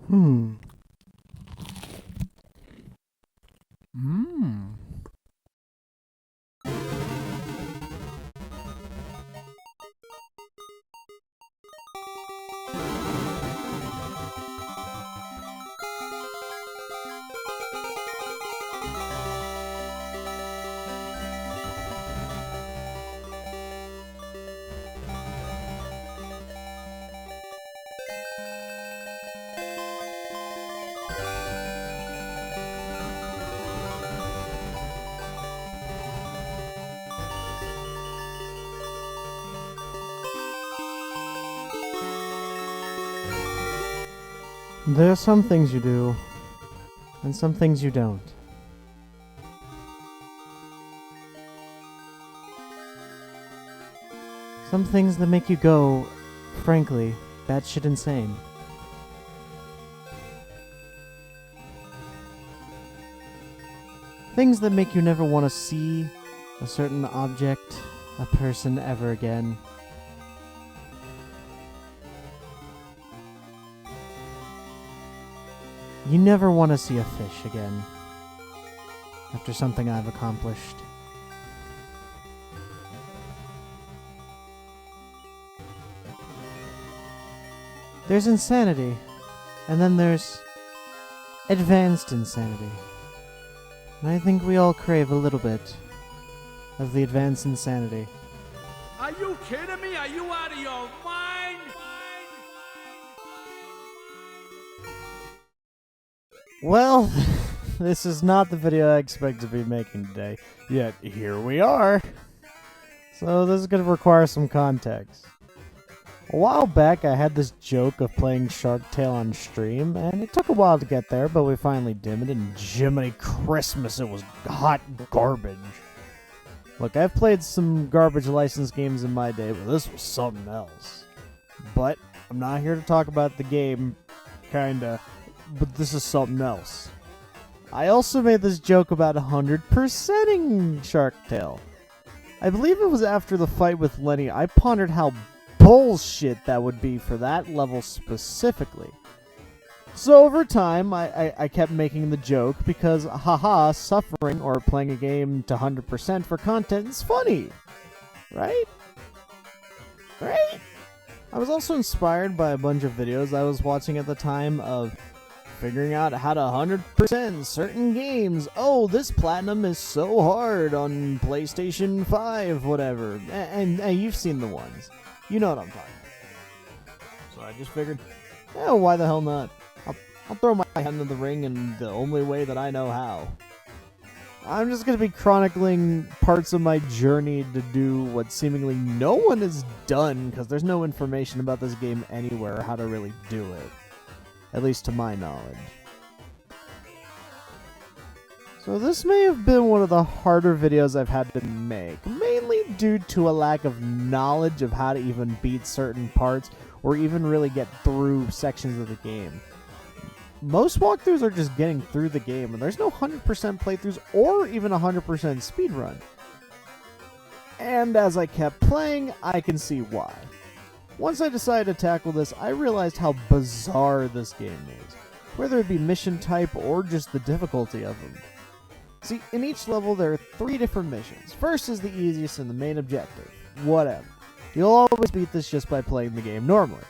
Hmm. Mmm. There are some things you do, and some things you don't. Some things that make you go, frankly, batshit insane. Things that make you never want to see a certain object, a person ever again. You never want to see a fish again after something I've accomplished. There's insanity, and then there's advanced insanity. And I think we all crave a little bit of the advanced insanity. Are you kidding me? Are you out of your mind? Well, this is not the video I expect to be making today, yet here we are. So this is going to require some context. A while back I had this joke of playing Shark Tale on stream, and it took a while to get there, but we finally did it, and Jiminy Christmas, it was hot garbage. Look, I've played some garbage licensed games in my day, but this was something else. But I'm not here to talk about the game, kinda, but this is something else. I also made this joke about 100%ing Shark Tale. I believe it was after the fight with Lenny. I pondered how bullshit that would be for that level specifically. So over time, I kept making the joke because, haha, suffering or playing a game to 100% for content is funny. Right? Right? I was also inspired by a bunch of videos I was watching at the time of figuring out how to 100% certain games. Oh, this platinum is so hard on PlayStation 5, whatever. And you've seen the ones. You know what I'm talking about. So I just figured, why the hell not? I'll throw my hand in the ring in the only way that I know how. I'm just going to be chronicling parts of my journey to do what seemingly no one has done, because there's no information about this game anywhere, how to really do it. At least to my knowledge. So this may have been one of the harder videos I've had to make, mainly due to a lack of knowledge of how to even beat certain parts, or even really get through sections of the game. Most walkthroughs are just getting through the game, and there's no 100% playthroughs or even 100% speedrun. And as I kept playing, I can see why. Once I decided to tackle this, I realized how bizarre this game is, whether it be mission type or just the difficulty of them. See, in each level there are 3 different missions. First is the easiest and the main objective. Whatever. You'll always beat this just by playing the game normally.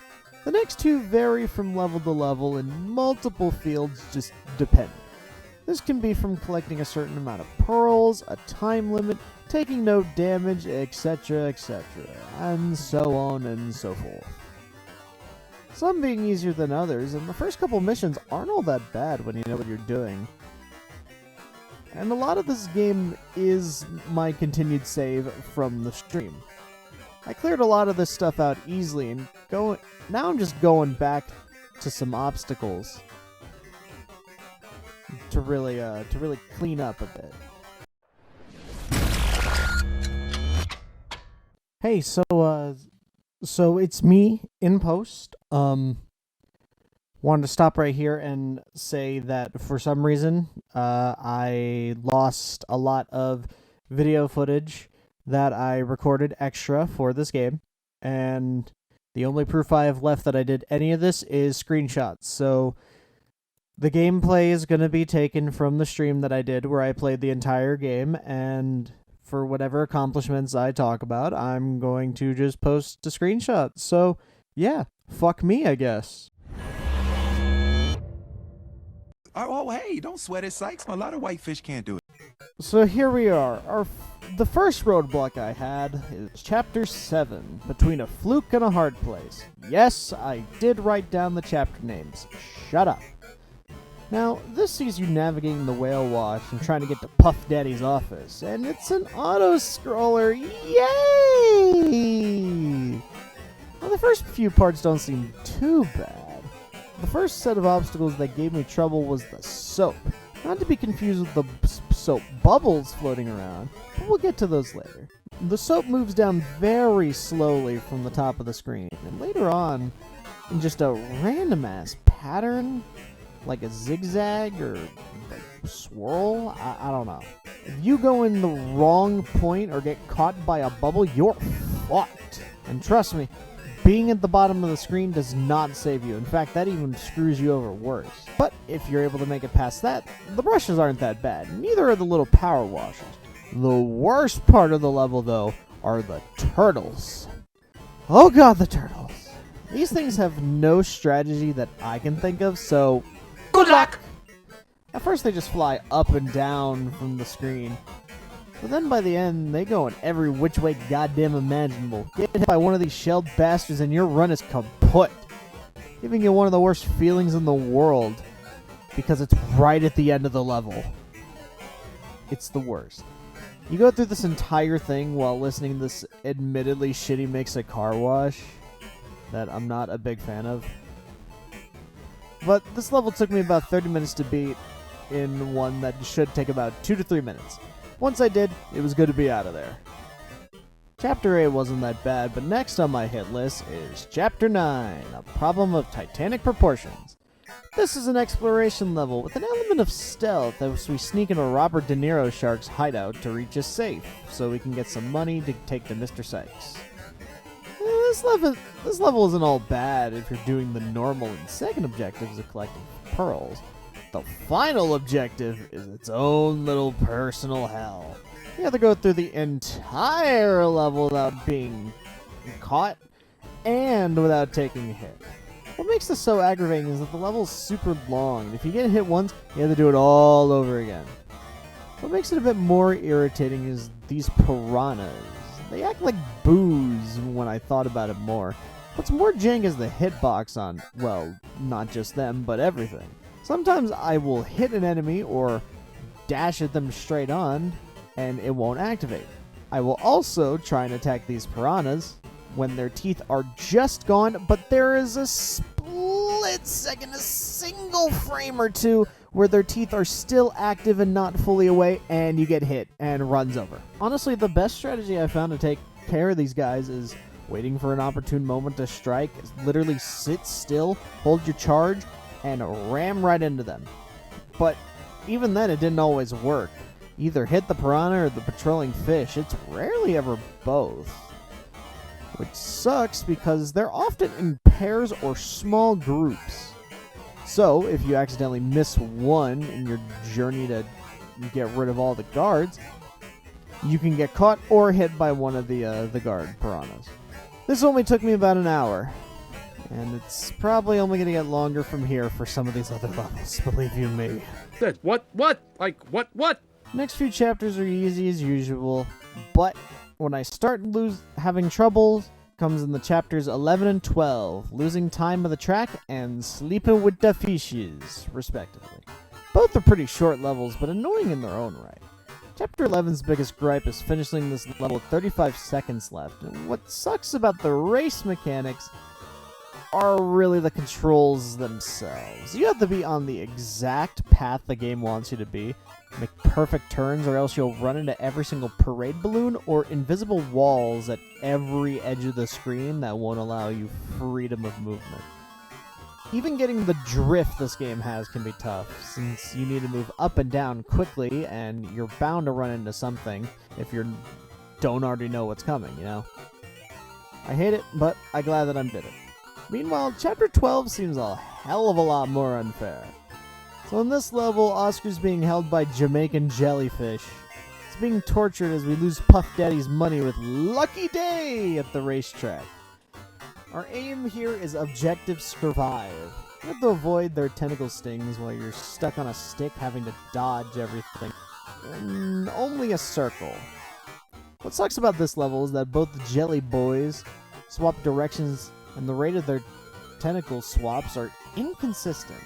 The next 2 vary from level to level in multiple fields, just depending. This can be from collecting a certain amount of pearls, a time limit, taking no damage, etc., etc., and so on and so forth. Some being easier than others, and the first couple missions aren't all that bad when you know what you're doing. And a lot of this game is my continued save from the stream. I cleared a lot of this stuff out easily, and now I'm just going back to some obstacles to really clean up a bit. Hey, so it's me in post. Wanted to stop right here and say that for some reason, I lost a lot of video footage that I recorded extra for this game, and the only proof I have left that I did any of this is screenshots. So The gameplay is going to be taken from the stream that I did where I played the entire game, and for whatever accomplishments I talk about, I'm going to just post a screenshot. So, yeah, fuck me, I guess. Oh, hey, don't sweat it, Sykes. A lot of whitefish can't do it. So here we are. The first roadblock I had is Chapter 7, Between a Fluke and a Hard Place. Yes, I did write down the chapter names. Shut up. Now, this sees you navigating the whale wash and trying to get to Puff Daddy's office, and it's an auto-scroller. Yay! Well, the first few parts don't seem too bad. The first set of obstacles that gave me trouble was the soap. Not to be confused with the soap bubbles floating around, but we'll get to those later. The soap moves down very slowly from the top of the screen, and later on, in just a random-ass pattern, like a zigzag or like swirl, I don't know. If you go in the wrong point or get caught by a bubble, you're fucked. And trust me, being at the bottom of the screen does not save you. In fact, that even screws you over worse. But if you're able to make it past that, the brushes aren't that bad. Neither are the little power washers. The worst part of the level, though, are the turtles. Oh god, the turtles. These things have no strategy that I can think of, so good luck! At first they just fly up and down from the screen. But then by the end, they go in every which way goddamn imaginable. Get hit by one of these shelled bastards and your run is kaput. Giving you one of the worst feelings in the world. Because it's right at the end of the level. It's the worst. You go through this entire thing while listening to this admittedly shitty mix of car wash that I'm not a big fan of. But this level took me about 30 minutes to beat in one that should take about 2 to 3 minutes. Once I did, it was good to be out of there. Chapter 8 wasn't that bad, but next on my hit list is Chapter 9, A Problem of Titanic Proportions. This is an exploration level with an element of stealth as we sneak into Robert De Niro Shark's hideout to reach his safe, so we can get some money to take to Mr. Sykes. This level isn't all bad if you're doing the normal and second objectives of collecting pearls. The final objective is its own little personal hell. You have to go through the entire level without being caught and without taking a hit. What makes this so aggravating is that the level's super long, and if you get hit once, you have to do it all over again. What makes it a bit more irritating is these piranhas. They act like booze when I thought about it more. What's more jank is the hitbox on, well, not just them, but everything. Sometimes I will hit an enemy or dash at them straight on, and it won't activate. I will also try and attack these piranhas when their teeth are just gone, but there is a split second, a single frame or two, where their teeth are still active and not fully away, and you get hit and runs over. Honestly, the best strategy I found to take care of these guys is waiting for an opportune moment to strike. Literally sit still, hold your charge, and ram right into them. But even then, it didn't always work. Either hit the piranha or the patrolling fish. It's rarely ever both. Which sucks because they're often in pairs or small groups. So, if you accidentally miss one in your journey to get rid of all the guards, you can get caught or hit by one of the guard piranhas. This only took me about an hour. And it's probably only going to get longer from here for some of these other levels, believe you me. What? Like, what? Next few chapters are easy as usual, but when I start having trouble, comes in the chapters 11 and 12, losing time of the track and sleeping with the fishes, respectively. Both are pretty short levels, but annoying in their own right. Chapter 11's biggest gripe is finishing this level with 35 seconds left, and what sucks about the race mechanics are really the controls themselves. You have to be on the exact path the game wants you to be, make perfect turns, or else you'll run into every single parade balloon or invisible walls at every edge of the screen that won't allow you freedom of movement. Even getting the drift this game has can be tough, since you need to move up and down quickly, and you're bound to run into something if you don't already know what's coming, you know? I hate it, but I'm glad that I did it. Meanwhile, Chapter 12 seems a hell of a lot more unfair. So in this level, Oscar's being held by Jamaican jellyfish. He's being tortured as we lose Puff Daddy's money with Lucky Day at the racetrack. Our aim here is objective survive. You have to avoid their tentacle stings while you're stuck on a stick having to dodge everything in only a circle. What sucks about this level is that both the Jelly Boys swap directions and the rate of their tentacle swaps are inconsistent.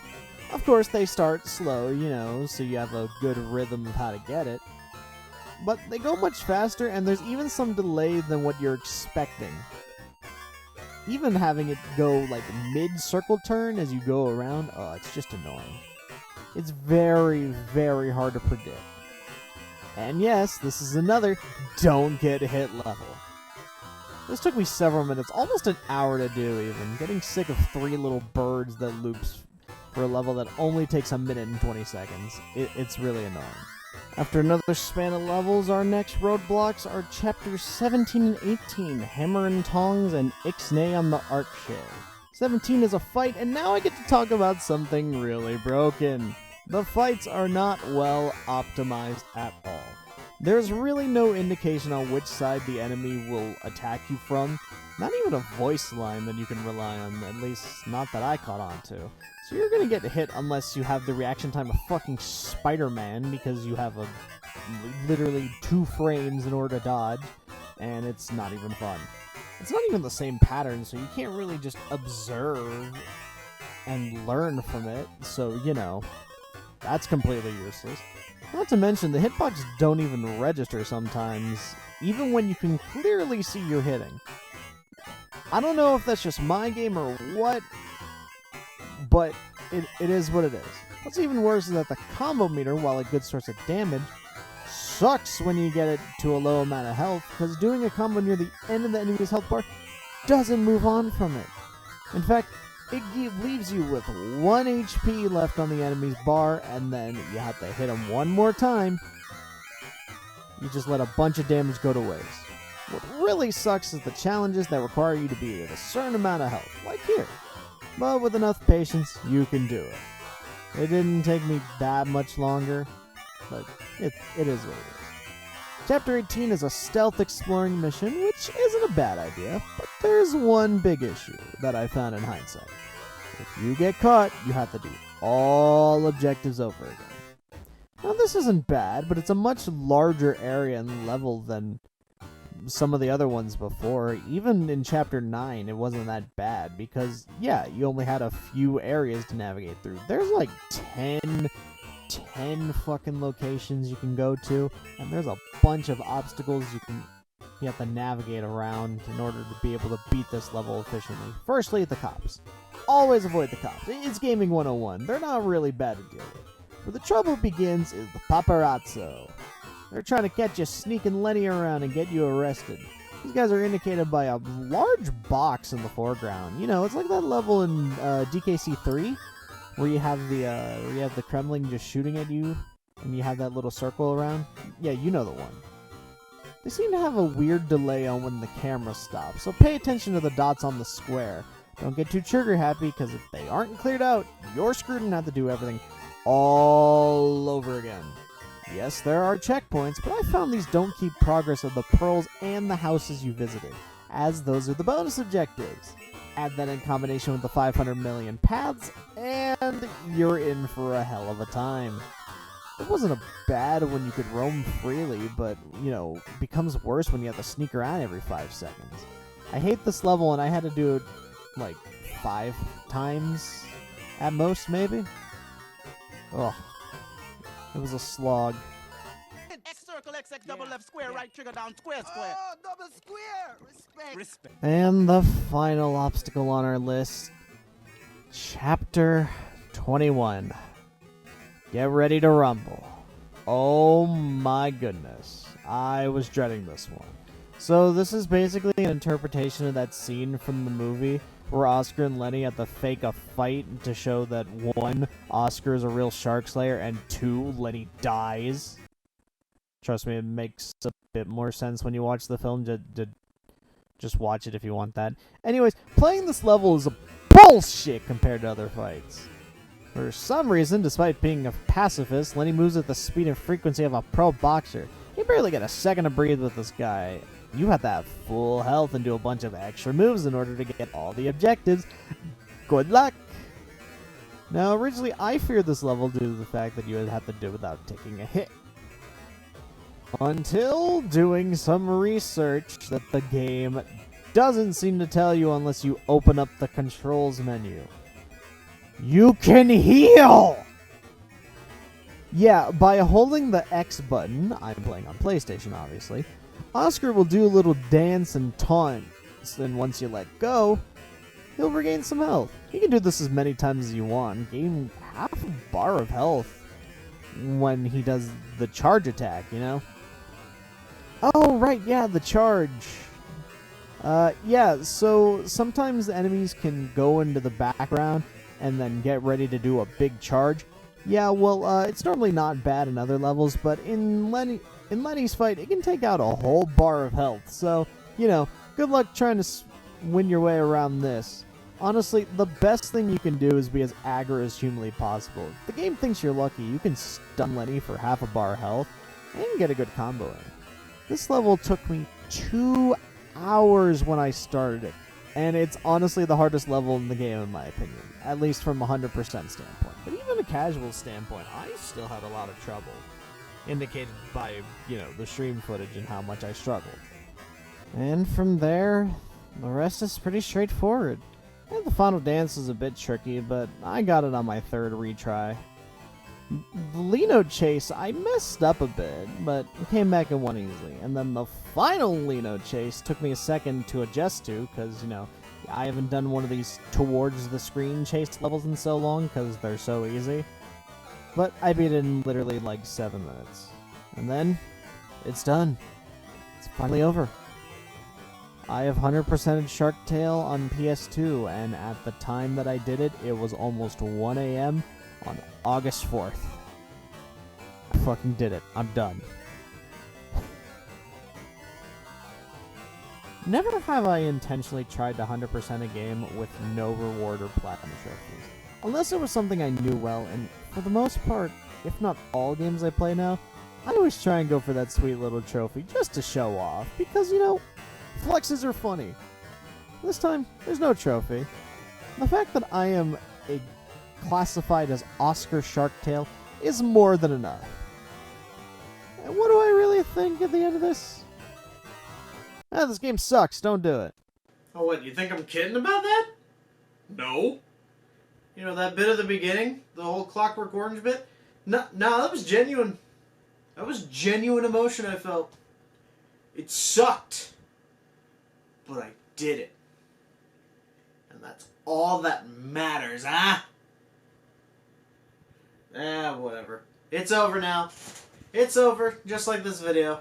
Of course, they start slow, you know, so you have a good rhythm of how to get it. But they go much faster, and there's even some delay than what you're expecting. Even having it go like mid-circle turn as you go around, oh, it's just annoying. It's very, very hard to predict. And yes, this is another don't get hit level. This took me several minutes, almost an hour to do even, getting sick of 3 little birds that loops for a level that only takes a minute and 20 seconds. It's really annoying. After another span of levels, our next roadblocks are chapters 17 and 18, Hammer and Tongs and Ixnay on the Arc Share. 17 is a fight, and now I get to talk about something really broken. The fights are not well optimized at all. There's really no indication on which side the enemy will attack you from. Not even a voice line that you can rely on, at least not that I caught on to. So you're gonna get hit unless you have the reaction time of fucking Spider-Man, because you have literally 2 frames in order to dodge, and it's not even fun. It's not even the same pattern, so you can't really just observe and learn from it, so, you know, that's completely useless. Not to mention, the hitboxes don't even register sometimes, even when you can clearly see you're hitting. I don't know if that's just my game or what, but it is what it is. What's even worse is that the combo meter, while a good source of damage, sucks when you get it to a low amount of health, because doing a combo near the end of the enemy's health bar doesn't move on from it. In fact, it leaves you with 1 HP left on the enemy's bar, and then you have to hit him one more time. You just let a bunch of damage go to waste. What really sucks is the challenges that require you to be at a certain amount of health, like here. But with enough patience, you can do it. It didn't take me that much longer, but it is what it is. Chapter 18 is a stealth exploring mission, which isn't a bad idea, but there's one big issue that I found in hindsight. If you get caught, you have to do all objectives over again. Now this isn't bad, but it's a much larger area and level than some of the other ones before. Even in Chapter 9, it wasn't that bad, because, yeah, you only had a few areas to navigate through. There's like 10 fucking locations you can go to, and there's a bunch of obstacles you have to navigate around in order to be able to beat this level efficiently. Firstly, the cops. Always avoid the cops. It's Gaming 101. They're not really bad to deal with. Where the trouble begins is the paparazzo. They're trying to catch you sneaking Lenny around and get you arrested. These guys are indicated by a large box in the foreground. You know, it's like that level in DKC 3, where you have the Kremlin just shooting at you, and you have that little circle around. Yeah, you know the one. They seem to have a weird delay on when the camera stops, so pay attention to the dots on the square. Don't get too trigger happy, because if they aren't cleared out, you're screwed and have to do everything all over again. Yes, there are checkpoints, but I found these don't keep progress of the pearls and the houses you visited, as those are the bonus objectives. Add that in combination with the 500 million paths, and you're in for a hell of a time. It wasn't a bad when you could roam freely, but, you know, it becomes worse when you have to sneak around every 5 seconds. I hate this level, and I had to do it, like, 5 times at most, maybe? Ugh. It was a slog. X circle, X, double left, square, right trigger down, square, square. Oh, double square. Respect. And the final obstacle on our list, Chapter 21. Get ready to rumble. Oh my goodness. I was dreading this one. So this is basically an interpretation of that scene from the movie where Oscar and Lenny have to fake a fight to show that 1, Oscar is a real shark slayer, and 2, Lenny dies. Trust me, it makes a bit more sense when you watch the film. Just watch it if you want that. Anyways, playing this level is a bullshit compared to other fights. For some reason, despite being a pacifist, Lenny moves at the speed and frequency of a pro boxer. You barely get a second to breathe with this guy. You have to have full health and do a bunch of extra moves in order to get all the objectives. Good luck! Now, originally I feared this level due to the fact that you would have to do it without taking a hit. Until doing some research that the game doesn't seem to tell you unless you open up the controls menu. You can heal! Yeah, by holding the X button, I'm playing on PlayStation obviously, Oscar will do a little dance and taunts, and once you let go, he'll regain some health. You can do this as many times as you want, gain half a bar of health when he does the charge attack, you know? Oh, right, yeah, the charge. Yeah, so sometimes enemies can go into the background and then get ready to do a big charge. Yeah, well, it's normally not bad in other levels, but in Lenny's fight, it can take out a whole bar of health. So, you know, good luck trying to win your way around this. Honestly, the best thing you can do is be as aggro as humanly possible. If the game thinks you're lucky, you can stun Lenny for half a bar of health and get a good combo in. This level took me 2 hours when I started it, and it's honestly the hardest level in the game in my opinion, at least from a 100% standpoint. But even a casual standpoint, I still had a lot of trouble, indicated by, you know, the stream footage and how much I struggled. And from there, the rest is pretty straightforward. And the final dance is a bit tricky, but I got it on my 3rd retry. The Lino chase, I messed up a bit, but came back and won easily. And then the final Lino chase took me a second to adjust to, because, you know, I haven't done one of these towards the screen chase levels in so long, because they're so easy. But I beat it in literally like 7 minutes. And then, it's done. It's finally over. I have 100%ed Shark Tale on PS2, and at the time that I did it, it was almost 1 a.m. on August 4th. I fucking did it. I'm done. Never have I intentionally tried to 100% a game with no reward or platinum trophies. Unless it was something I knew well, and for the most part, if not all games I play now, I always try and go for that sweet little trophy just to show off, because, you know, flexes are funny. This time, there's no trophy. The fact that I am classified as Oscar Sharktail is more than enough. And what do I really think at the end of this? This game sucks, don't do it. Oh, what, you think I'm kidding about that? No. You know, that bit at the beginning, the whole Clockwork Orange bit? No, that was genuine. That was genuine emotion I felt. It sucked. But I did it. And that's all that matters, huh? Whatever. It's over now. It's over, just like this video.